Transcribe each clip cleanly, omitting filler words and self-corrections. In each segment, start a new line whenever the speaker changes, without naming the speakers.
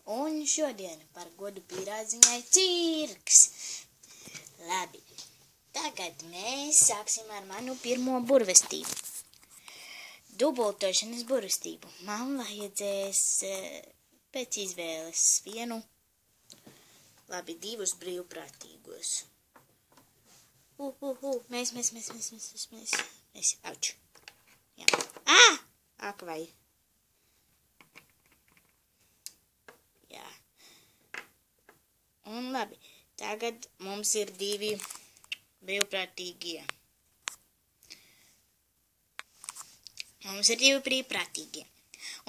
Un šodien par godu pīrādziņai cirks. Labi, tagad mēs sāksim ar manu pirmo burvestību. Dubultošanas burvestību. Man vajadzēs pēc izvēles vienu, labi, divus brīvprātīgos. Mēs, auč. Jā. Ak vai. Jā. Un labi, tagad mums ir divi brīvprātīgie.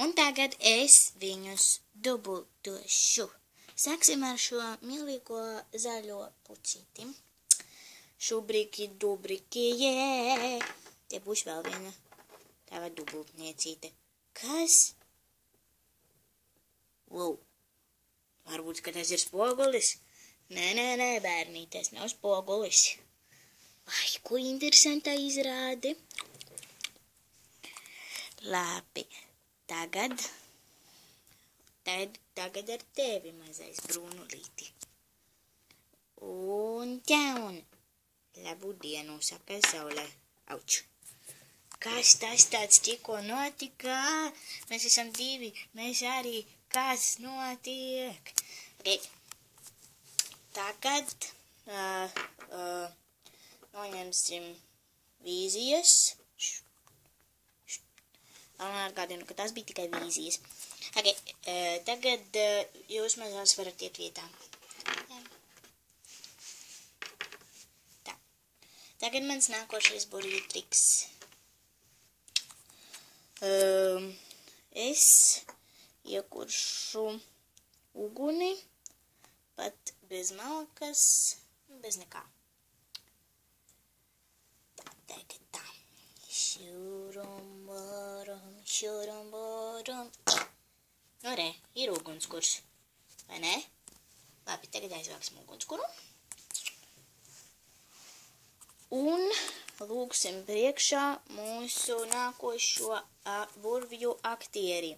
Un tagad es viņus dubultošu. Sāksim ar šo milīgo zaļo pucīti. Šubriki, dubriki, jē. Te būs vēl viena tava dubultniecīte. Kas? Wow. Varbūt, ka tas ir spogulis? Nē, bērnī, tas nav spogulis. Ai, ko interesanta izrāde. Labi, tagad ar tevi, mazais brūnulīti. Un ķaun. Labu dienu, saka saulē. Auč. Kas tas tāds tikko notika? Mēs esam divi, mēs arī. Kas notiek? Okay. Tagad noņemsim vīzijas. Atgādinu, ka tas bija tikai vīzijas. Okay. Tagad jūs mazās varat iet vietā. Tā. Tagad mans nākošais burvju triks. Es iekuršu uguni, pat bez malkas, bez nekā. Tagad tā. Šurum. Nu, re, ir ugunskurs. Vai ne? Labi, tagad aizvāksim ugunskuru. Un lūksim priekšā mūsu nākošo burvju aktieri.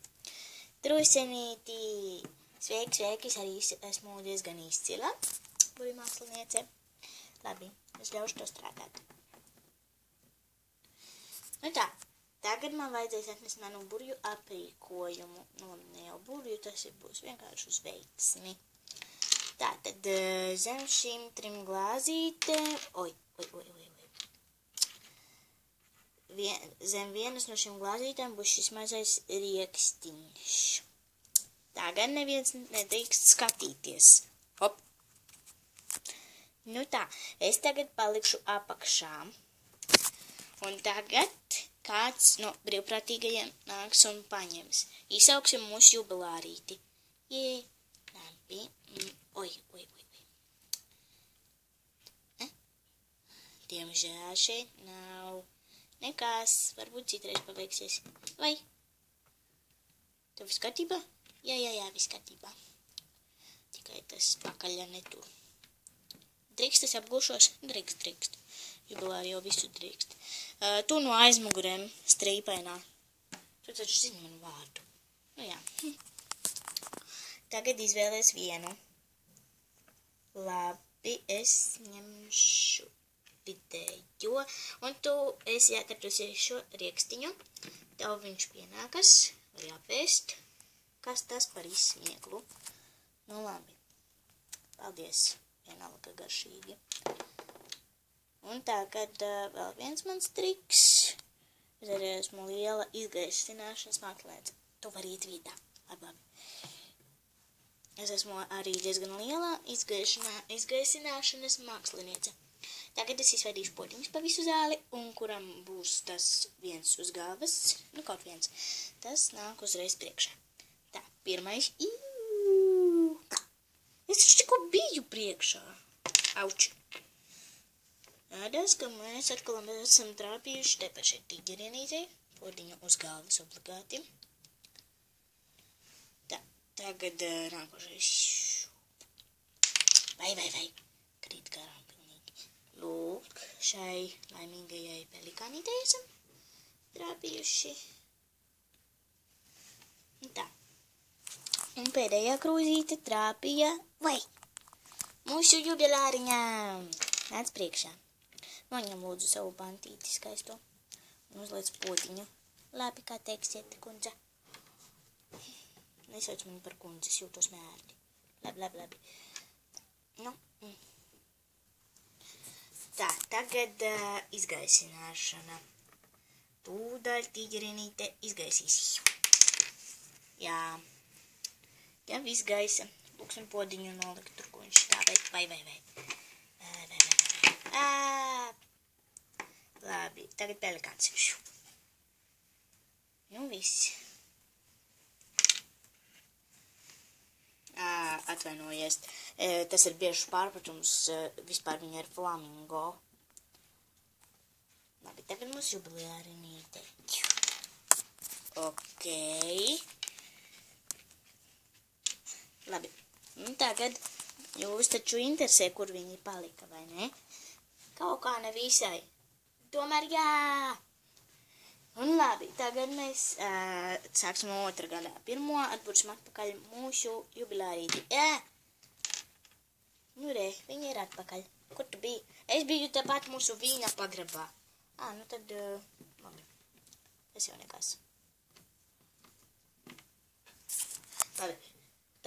Trusenītī. Sveiki, es arī esmu diezgan izcila burvju māksliniece. Labi, es ļaušu to strādāt. Nu tā, tagad man vajadzēs atnest manu burvju aprīkojumu. Nu, ne jau burvju, tas būs vienkārši uz veiksmi. Tātad zem šīm 3 glāzītēm, zem vienas no šīm glāzītēm būs šis mazais riekstiņš. Tagad neviens nedrīkst skatīties. Hop! Nu tā, es tagad palikšu apakšā. Un tagad kāds no brīvprātīgajiem nāks un paņems. Izsauksim mūsu jubilārīti. Jē, labi. Oi. Diemžēl šeit nav nekas. Varbūt citreiz paveiksies. Vai? Tev viss kārtībā? Jā, viss kārtībā. Tikai tas pakaļā netur. Drīkst es apgūšos? Drīkst. Jubilāri jau visu drīkst. Tu no aizmugurēm strīpainā. Tu taču zini manu vārdu. Nu jā. Tagad izvēlēs vienu. Labi, es ņemšu vidējo. Un tu esi atradusies šo riekstiņu. Tev viņš pienākas. Var jāpēst. Kas tas par izsmieklu? Nu labi. Paldies. Vienalga garšīgi. Un tagad vēl viens mans triks. Es arī esmu liela izgaisināšanas māksliniece. Tu vari iet vietā. Labi. Es esmu arī diezgan liela izgaisināšanas māksliniece. Tagad es izveidīšu potiņus pa visu zāli, un kuram būs tas viens uz galvas, nu kaut viens, tas nāk uzreiz priekšā. Tā, pirmais. Es taču tikko biju priekšā. Auč. Rādās, ka mēs atkal esam trāpījuši te pašai tīģerienītei. Podiņu uz galvas obligāti. Tā, tagad nākošais. Vai. Krīt garām pilnīgi. Lūk, šai laimīgajai pelikānītei esam trāpījuši. Tā. Un pēdējā krūzīte trāpīja, vai, mūsu jubilāriņā. Nāc priekšā. Noņem lūdzu savu bantīti skaisto un uzliec potiņu. Labi, kā teiksiet, kundze. Nesauc mani par kundzi, es jūtos mērķi. Labi. Nu. Tā, tagad izgaisināšana. Tūdaļ tīģerinīte izgaisīs. Jā, viss gaisa. Lūksim podiņu nolikt tur, ko viņš stāvēt. Vai. Labi, tagad pelikāns. Nu, viss. Atvainojies. Tas ir biežs pārpratums. Vispār viņa ir flamingo. Labi, tagad mums jubilārinīte. Ok. Labi. Un tagad jūs taču interesē, kur viņi palika, vai ne? Kaut kā nevisai. Tomēr jā. Un labi, tagad mēs sāksim no otra gadā. Pirmo atbursim atpakaļ mūsu jubilārīti. Nu re, viņi ir atpakaļ. Kur tu biji? Es biju tāpat mūsu vīna pagrabā. Nu tad, labi. Tas jau nekas. Labi,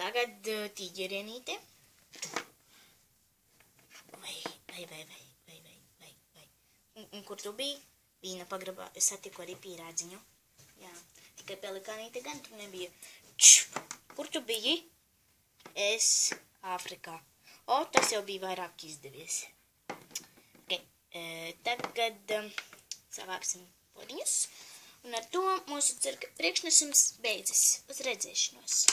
tagad tīģerienīte. Vai. Un kur tu biji? Vīna pagrabā. Es satiku arī pīrādziņu. Jā, tikai pelikānīte gan tur nebija. Kur tu biji? Es Āfrikā. Tas jau bija vairāk izdevies. Ok, tagad savāksim podiņus. Un ar to mūsu cirka priekšnesums beidzas. Uz redzēšanos.